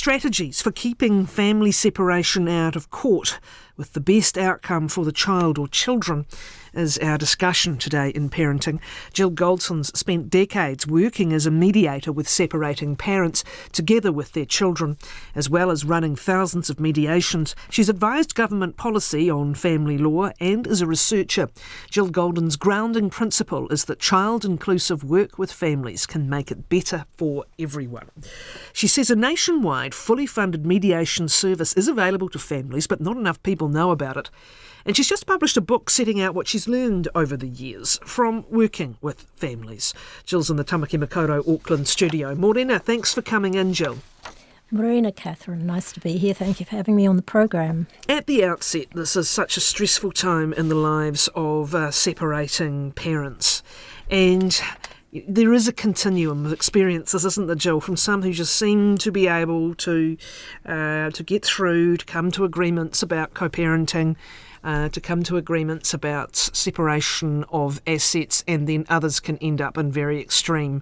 strategies for keeping family separation out of court with the best outcome for the child or children is our discussion today in Parenting. Jill Goldson's spent decades working as a mediator with separating parents together with their children, as well as running thousands of mediations. She's advised government policy on family law and is a researcher. Jill Goldson's grounding principle is that child-inclusive work with families can make it better for everyone. She says a nationwide, fully funded mediation service is available to families, but not enough people know about it. And she's just published a book setting out what she's learned over the years from working with families. Jill's in the Tamaki Makaurau Auckland studio. Morena, thanks for coming in, Jill. Morena, Catherine, nice to be here. Thank you for having me on the program. At the outset, this is such a stressful time in the lives of separating parents. And there is a continuum of experiences, isn't there, Jill, from some who just seem to be able to get through, to come to agreements about co-parenting, to come to agreements about separation of assets, and then others can end up in very extreme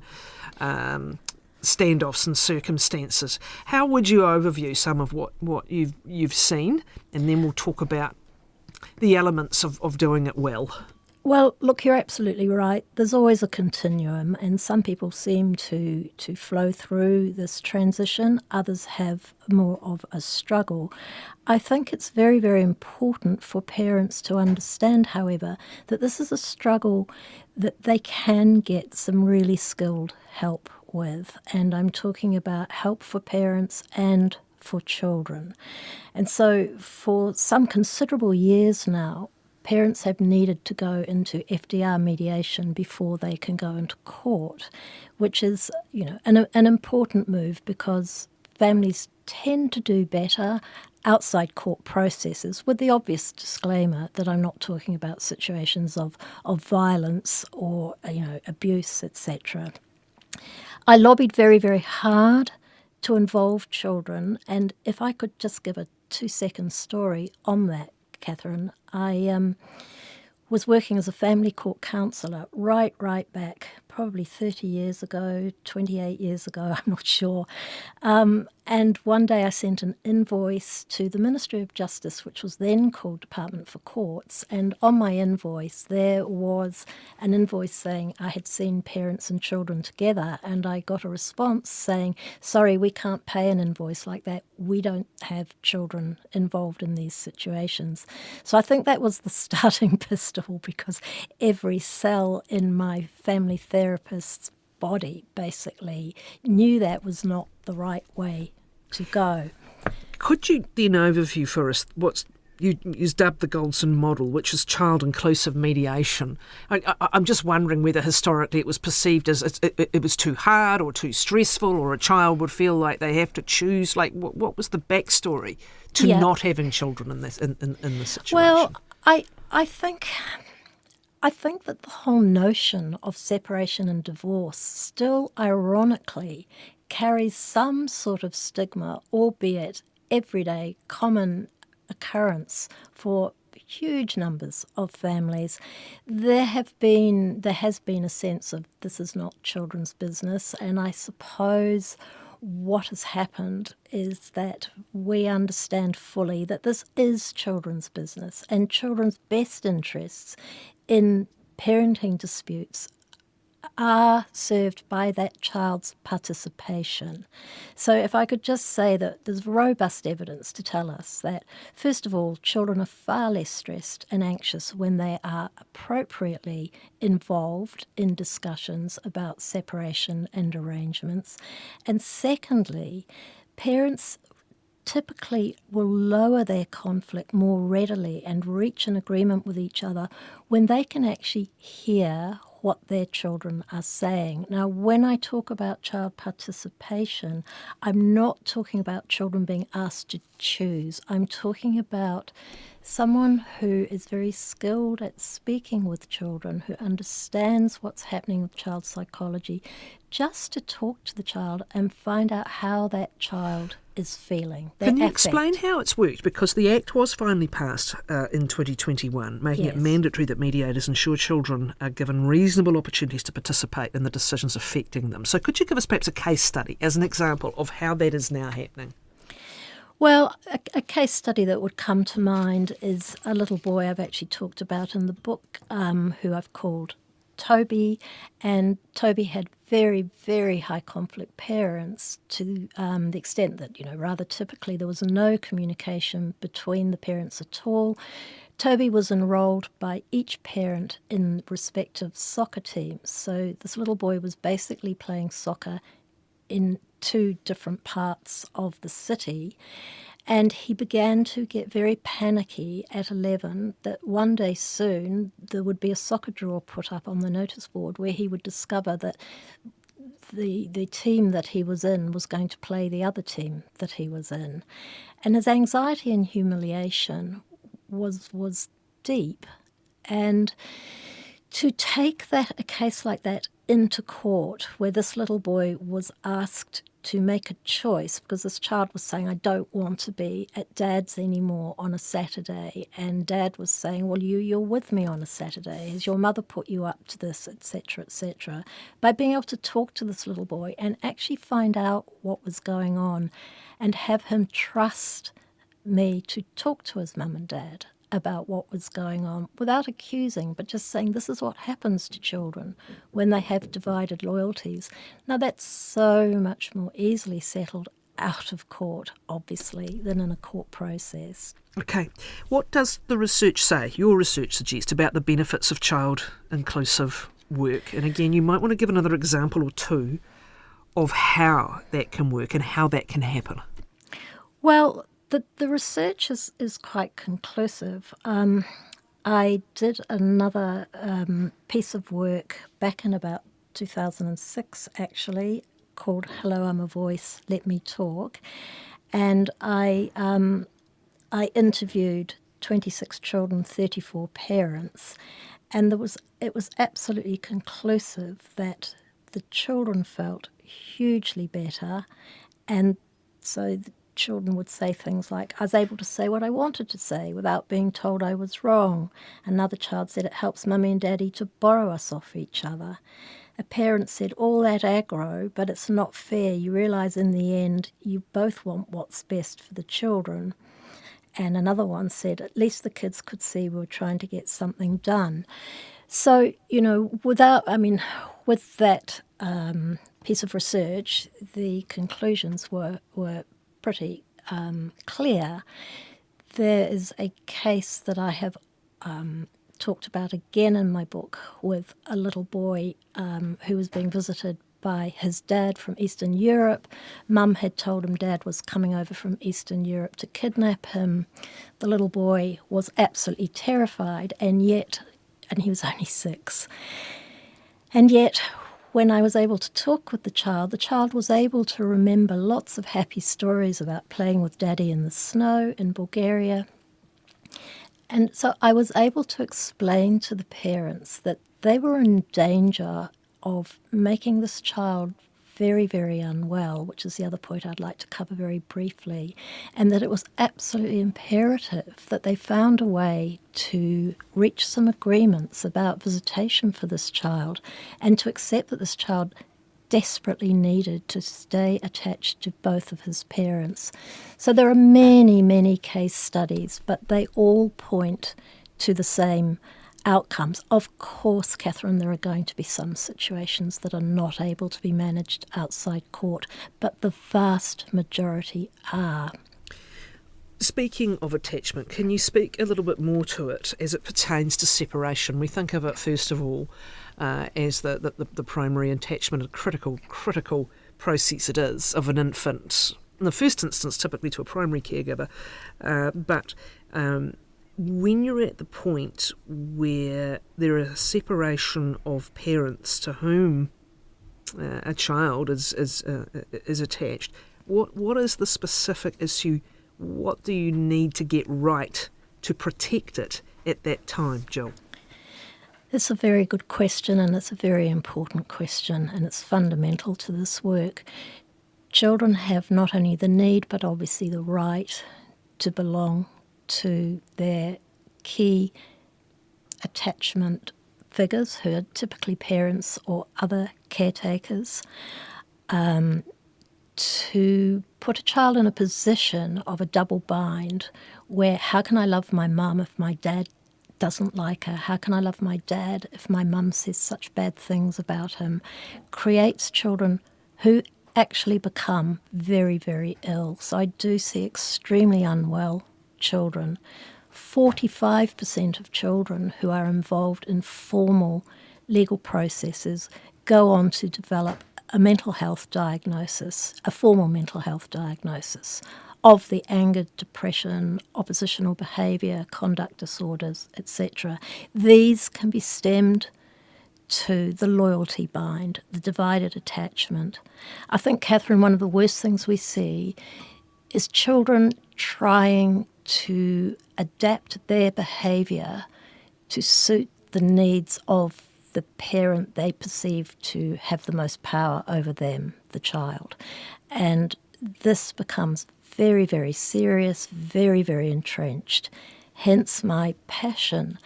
standoffs and circumstances. How would you overview some of what you've seen? And then we'll talk about the elements of doing it well. Well, look, you're absolutely right. There's always a continuum, and some people seem to flow through this transition. Others have more of a struggle. I think it's very, very important for parents to understand, however, that this is a struggle that they can get some really skilled help with. And I'm talking about help for parents and for children. And so for some considerable years now, parents have needed to go into FDR mediation before they can go into court, which is, an important move because families tend to do better outside court processes, with the obvious disclaimer that I'm not talking about situations of violence or abuse, etc. I lobbied very, very hard to involve children, and if I could just give a 2-second story on that, Catherine, I was working as a family court counsellor right back, probably 30 years ago, 28 years ago, I'm not sure. And one day I sent an invoice to the Ministry of Justice, which was then called Department for Courts, and on my invoice there was an invoice saying I had seen parents and children together, and I got a response saying, sorry, we can't pay an invoice like that. We don't have children involved in these situations. So I think that was the starting pistol, because every cell in my family therapist's body basically knew that was not the right way to go. Could you then overview for us what's you dubbed the Goldson model, which is child-inclusive mediation? I'm just wondering whether historically it was perceived as it was too hard or too stressful, or a child would feel like they have to choose. Like, what was the backstory to not having children in this situation? Well, I think that the whole notion of separation and divorce still, ironically, carries some sort of stigma, albeit everyday, common occurrence for huge numbers of families. There has been a sense of this is not children's business, and I suppose what has happened is that we understand fully that this is children's business, and children's best interests in parenting disputes are served by that child's participation. So if I could just say that there's robust evidence to tell us that, first of all, children are far less stressed and anxious when they are appropriately involved in discussions about separation and arrangements. And secondly, parents typically will lower their conflict more readily and reach an agreement with each other when they can actually hear what their children are saying. Now, when I talk about child participation, I'm not talking about children being asked to choose. I'm talking about someone who is very skilled at speaking with children, who understands what's happening with child psychology, just to talk to the child and find out how that child is feeling. Can you explain how it's worked? Because the Act was finally passed in 2021, making it mandatory that mediators ensure children are given reasonable opportunities to participate in the decisions affecting them. So could you give us perhaps a case study as an example of how that is now happening? Well, a case study that would come to mind is a little boy I've actually talked about in the book, who I've called Toby, and Toby had very, very high conflict parents to the extent that, rather typically there was no communication between the parents at all. Toby was enrolled by each parent in respective soccer teams, so this little boy was basically playing soccer in two different parts of the city. And he began to get very panicky at 11 that one day soon there would be a soccer draw put up on the notice board where he would discover that the team that he was in was going to play the other team that he was in. And his anxiety and humiliation was deep. And to take a case like that into court, where this little boy was asked to make a choice, because this child was saying, I don't want to be at Dad's anymore on a Saturday, and Dad was saying, well, you're with me on a Saturday. Has your mother put you up to this, etc., etc. By being able to talk to this little boy and actually find out what was going on and have him trust me to talk to his mum and dad about what was going on without accusing, but just saying this is what happens to children when they have divided loyalties. Now, that's so much more easily settled out of court, obviously, than in a court process. Okay. What does the research say, your research suggests, about the benefits of child-inclusive work? And again, you might want to give another example or two of how that can work and how that can happen. Well, the research is quite conclusive. I did another piece of work back in about 2006, actually, called Hello, I'm a Voice, Let Me Talk. And I interviewed 26 children, 34 parents, and it was absolutely conclusive that the children felt hugely better, and so the children would say things like, I was able to say what I wanted to say without being told I was wrong. Another child said, it helps Mummy and Daddy to borrow us off each other. A parent said, all that aggro, but it's not fair. You realise in the end you both want what's best for the children. And another one said, at least the kids could see we were trying to get something done. So, with that piece of research, the conclusions were pretty clear. There is a case that I have talked about again in my book with a little boy who was being visited by his dad from Eastern Europe. Mum had told him Dad was coming over from Eastern Europe to kidnap him. The little boy was absolutely terrified, and he was only 6. And yet, when I was able to talk with the child was able to remember lots of happy stories about playing with Daddy in the snow in Bulgaria. And so I was able to explain to the parents that they were in danger of making this child very, very unwell, which is the other point I'd like to cover very briefly, and that it was absolutely imperative that they found a way to reach some agreements about visitation for this child and to accept that this child desperately needed to stay attached to both of his parents. So there are many, many case studies, but they all point to the same outcomes. Of course, Catherine, there are going to be some situations that are not able to be managed outside court, but the vast majority are. Speaking of attachment, can you speak a little bit more to it as it pertains to separation? We think of it, first of all, as the primary attachment, a critical process it is of an infant, in the first instance typically to a primary caregiver, but when you're at the point where there is a separation of parents to whom a child is attached, what is the specific issue? What do you need to get right to protect it at that time, Jill? It's a very good question, and it's a very important question, and it's fundamental to this work. Children have not only the need, but obviously the right to belong to their key attachment figures, who are typically parents or other caretakers, to put a child in a position of a double bind where how can I love my mum if my dad doesn't like her? How can I love my dad if my mum says such bad things about him? Creates children who actually become very, very ill. So I do see extremely unwell children. 45% of children who are involved in formal legal processes go on to develop a mental health diagnosis, a formal mental health diagnosis of the anger, depression, oppositional behaviour, conduct disorders, etc. These can be stemmed to the loyalty bind, the divided attachment. I think, Catherine, one of the worst things we see is children trying to adapt their behaviour to suit the needs of the parent they perceive to have the most power over them, the child. And this becomes very, very serious, very, very entrenched. Hence my passion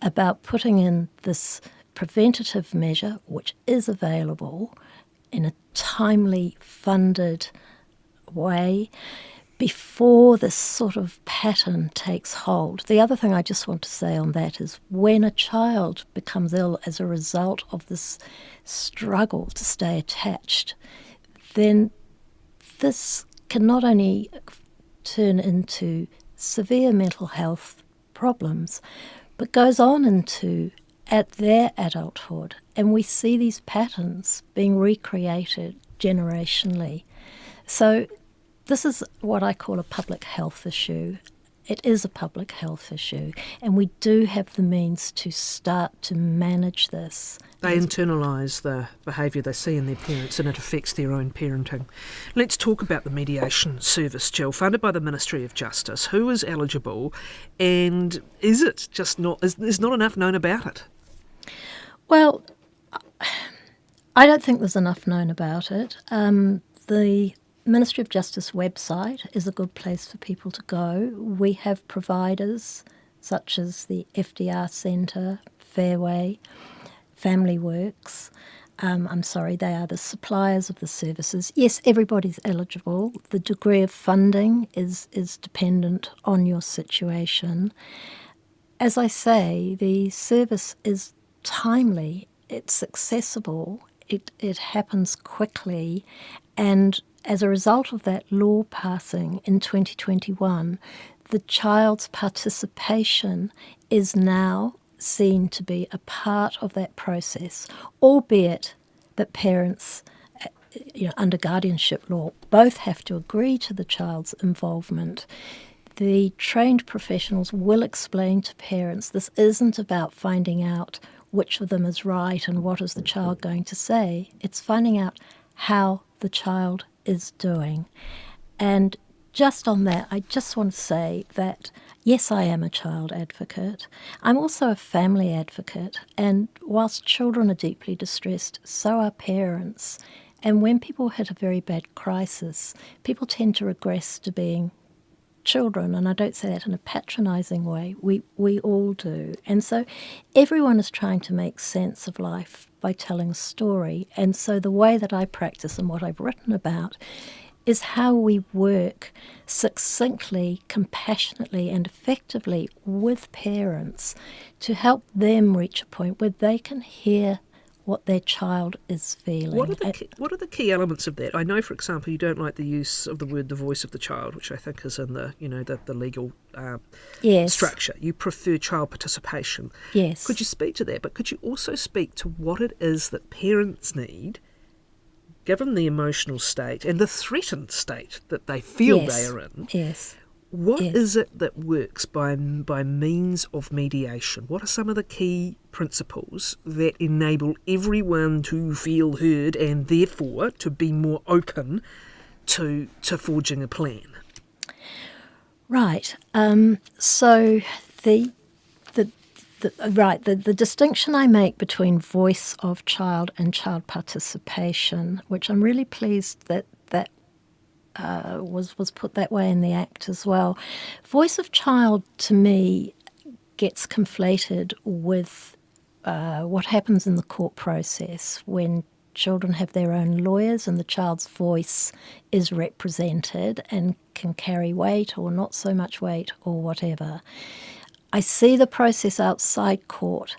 about putting in this preventative measure, which is available in a timely, funded way, before this sort of pattern takes hold. The other thing I just want to say on that is when a child becomes ill as a result of this struggle to stay attached, then this can not only turn into severe mental health problems, but goes on into at their adulthood. And we see these patterns being recreated generationally. So this is what I call a public health issue. It is a public health issue, and we do have the means to start to manage this. They internalise the behaviour they see in their parents, and it affects their own parenting. Let's talk about the mediation service, Jill, funded by the Ministry of Justice. Who is eligible, and is it just not? There's not enough known about it? Well, I don't think there's enough known about it. The Ministry of Justice website is a good place for people to go. We have providers such as the FDR Centre, Fairway, Family Works. They are the suppliers of the services. Yes, everybody's eligible. The degree of funding is dependent on your situation. As I say, the service is timely, it's accessible, it happens quickly, and as a result of that law passing in 2021, the child's participation is now seen to be a part of that process, albeit that parents, under guardianship law, both have to agree to the child's involvement. The trained professionals will explain to parents this isn't about finding out which of them is right and what is the child going to say. It's finding out how the child is doing. And just on that, I just want to say that, yes, I am a child advocate. I'm also a family advocate. And whilst children are deeply distressed, so are parents. And when people hit a very bad crisis, people tend to regress to being children, and I don't say that in a patronising way. We all do. And so everyone is trying to make sense of life by telling a story. And so the way that I practice and what I've written about is how we work succinctly, compassionately and effectively with parents to help them reach a point where they can hear what their child is feeling. What are the key elements of that? I know, for example, you don't like the use of the word "the voice of the child," which I think is in the the legal yes. structure. You prefer child participation. Yes. Could you speak to that? But could you also speak to what it is that parents need, given the emotional state and the threatened state that they feel yes. they are in? Yes. What yes. is it that works by means of mediation? What are some of the key principles that enable everyone to feel heard and therefore to be more open to forging a plan? Right. So the distinction I make between voice of child and child participation, which I'm really pleased that was put that way in the Act as well. Voice of child, to me, gets conflated with what happens in the court process when children have their own lawyers and the child's voice is represented and can carry weight or not so much weight or whatever. I see the process outside court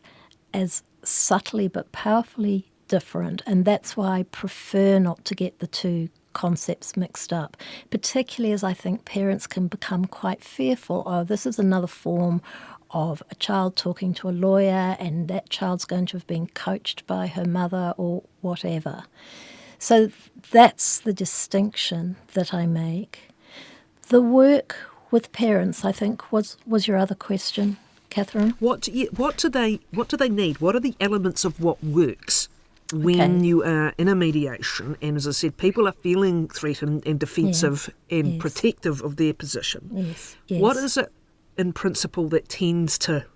as subtly but powerfully different, and that's why I prefer not to get the two concepts mixed up, particularly as I think parents can become quite fearful. Oh, this is another form of a child talking to a lawyer, and that child's going to have been coached by her mother or whatever. So that's the distinction that I make. The work with parents, I think, was your other question, Catherine. What do they need? What are the elements of what works when you are in a mediation? And as I said, people are feeling threatened and defensive and protective of their position. Yes. What is it in principle that tends to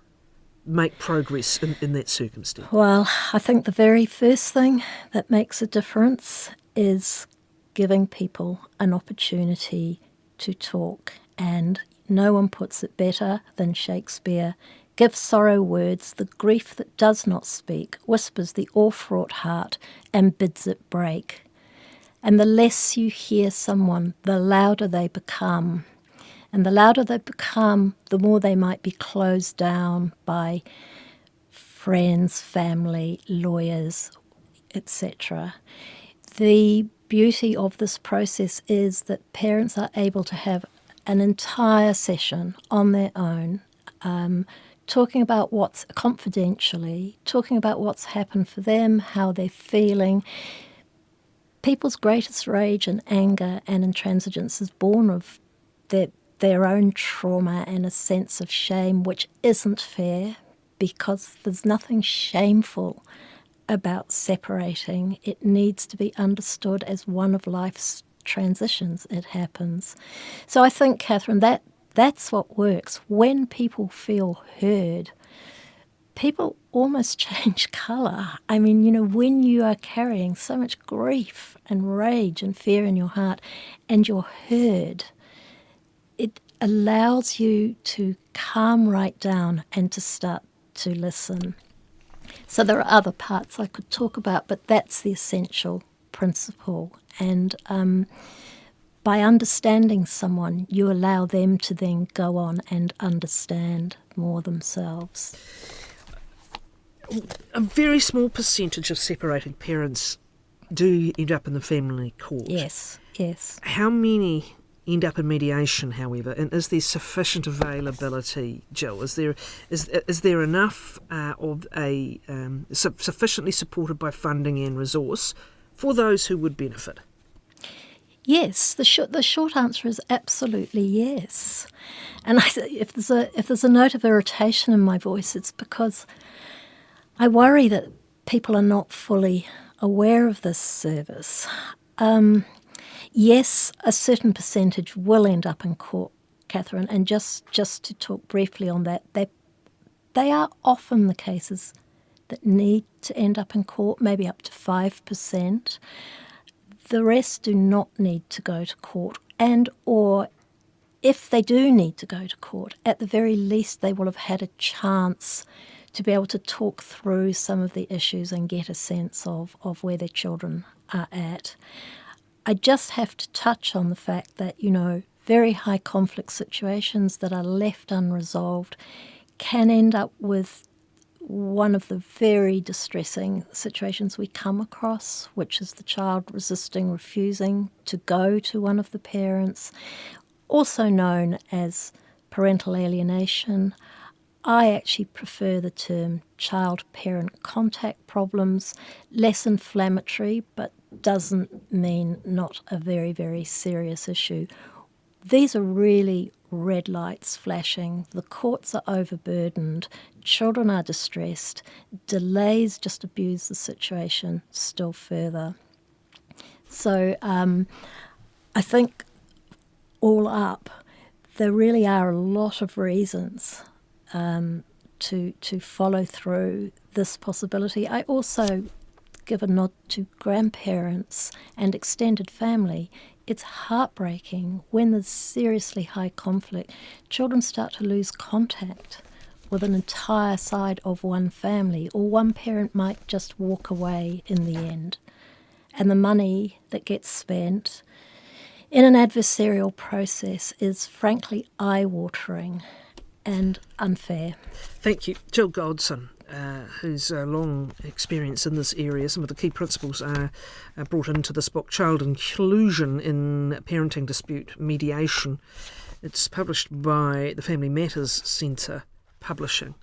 make progress in that circumstance? Well, I think the very first thing that makes a difference is giving people an opportunity to talk. And no one puts it better than Shakespeare. Give sorrow words, the grief that does not speak, whispers the all-fraught heart and bids it break. And the less you hear someone, the louder they become. And the louder they become, the more they might be closed down by friends, family, lawyers, etc. The beauty of this process is that parents are able to have an entire session on their own, talking about confidentially, talking about what's happened for them, how they're feeling. People's greatest rage and anger and intransigence is born of their own trauma and a sense of shame, which isn't fair, because there's nothing shameful about separating. It needs to be understood as one of life's transitions. It happens. So I think, Catherine, that's what works. When people feel heard, people almost change colour. I mean, when you are carrying so much grief and rage and fear in your heart and you're heard, it allows you to calm right down and to start to listen. So there are other parts I could talk about, but that's the essential principle. And by understanding someone, you allow them to then go on and understand more themselves. A very small percentage of separated parents do end up in the family court. Yes. How many end up in mediation, however, and is there sufficient availability, Jill? Is there enough of a sufficiently supported by funding and resource for those who would benefit? Yes, the short answer is absolutely yes. And if there's a note of irritation in my voice, it's because I worry that people are not fully aware of this service. Yes, a certain percentage will end up in court, Catherine, and just to talk briefly on that, they are often the cases that need to end up in court, maybe up to 5%. The rest do not need to go to court, or if they do need to go to court, at the very least they will have had a chance to be able to talk through some of the issues and get a sense of where their children are at. I just have to touch on the fact that, very high conflict situations that are left unresolved can end up with one of the very distressing situations we come across, which is the child refusing to go to one of the parents, also known as parental alienation. I actually prefer the term child-parent contact problems, less inflammatory, but doesn't mean not a very, very serious issue. These are really red lights flashing. The courts are overburdened. Children are distressed. Delays just abuse the situation still further. So I think all up, there really are a lot of reasons to follow through this possibility. I also give a nod to grandparents and extended family. It's heartbreaking when there's seriously high conflict. Children start to lose contact with an entire side of one family, or one parent might just walk away in the end. and the money that gets spent in an adversarial process is frankly eye-watering and unfair. Thank you. Jill Goldson, who's a long experience in this area. Some of the key principles are brought into this book, Child Inclusion in Parenting Dispute Mediation. It's published by the Family Matters Centre Publishing.